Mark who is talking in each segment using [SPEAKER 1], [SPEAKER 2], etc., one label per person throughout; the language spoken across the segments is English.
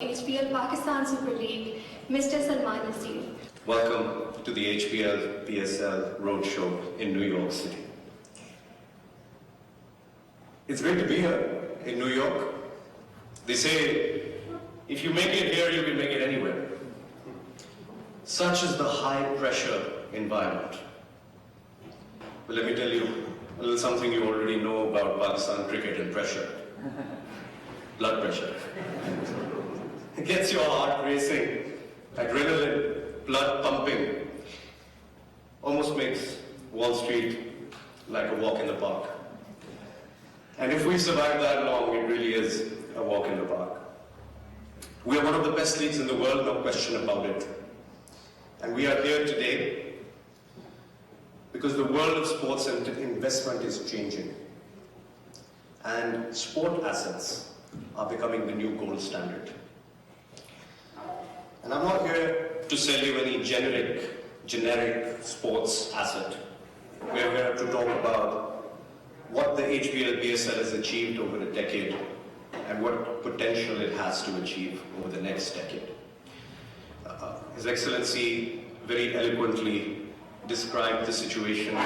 [SPEAKER 1] HPL Pakistan Super League, Mr. Salman Naseer.
[SPEAKER 2] Welcome to the HPL PSL Roadshow in New York City. It's great to be here in New York. They say, if you make it here, you can make it anywhere. Such is the high pressure environment. But let me tell you a little something you already know about Pakistan cricket and pressure. Blood pressure. It gets your heart racing, adrenaline, blood pumping. Almost makes Wall Street like a walk in the park. And if we survive that long, it really is a walk in the park. We are one of the best leagues in the world, no question about it. And we are here today because the world of sports and investment is changing. And sport assets are becoming the new gold standard. And I'm not here to sell you any generic sports asset. We're here to talk about what the HPL PSL has achieved over a decade and what potential it has to achieve over the next decade. His Excellency very eloquently described the situation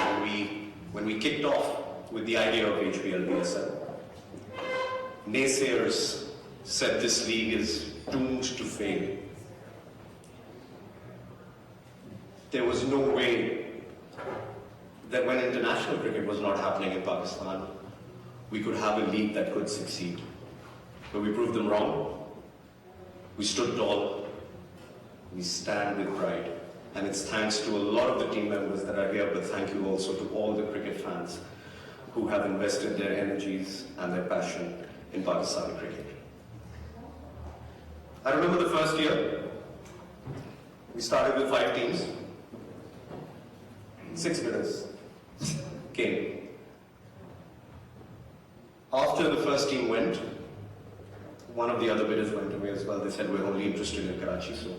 [SPEAKER 2] when we kicked off with the idea of HPL PSL. Naysayers said this league is doomed to fail. There was no way that when international cricket was not happening in Pakistan, we could have a league that could succeed. But we proved them wrong. We stood tall. We stand with pride. And it's thanks to a lot of the team members that are here, but thank you also to all the cricket fans who have invested their energies and their passion in Pakistani cricket. I remember the first year, we started with 5 teams. 6 bidders came. After the first team went, one of the other bidders went away as well. They said, we're only interested in Karachi, so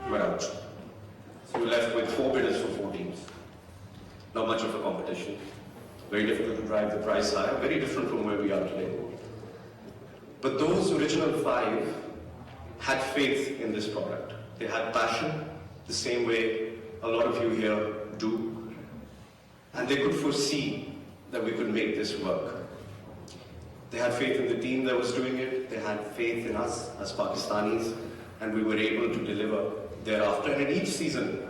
[SPEAKER 2] we're out. So we left with 4 bidders for 4 teams. Not much of a competition. Very difficult to drive the price higher, very different from where we are today. But those original 5 had faith in this product. They had passion, the same way a lot of you here do. And they could foresee that we could make this work. They had faith in the team that was doing it. They had faith in us as Pakistanis, and we were able to deliver thereafter. And in each season,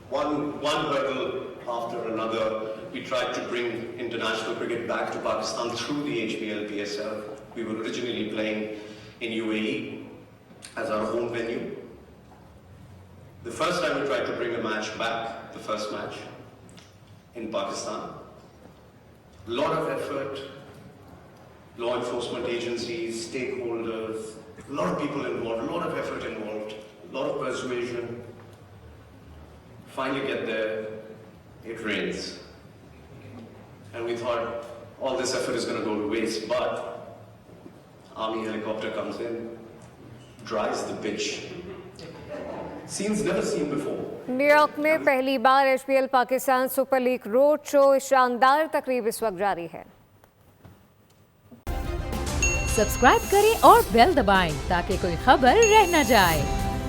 [SPEAKER 2] one hurdle after another, we tried to bring international cricket back to Pakistan through the HPL PSL. We were originally playing in UAE as our home venue. The first time we tried to bring a match back, the first match, in Pakistan. A lot of effort, law enforcement agencies, stakeholders, a lot of people involved, a lot of effort involved, a lot of persuasion. Finally get there, it rains. And we thought all this effort is going to go to waste, but army helicopter comes in, dries the pitch. Scenes never seen before.
[SPEAKER 3] New York में पहली बार HPL Pakistan super league road show शानदार तकरीब इस वक्त जारी है।
[SPEAKER 4] Subscribe करें और बेल दबाएं ताकि कोई खबर रह न जाए।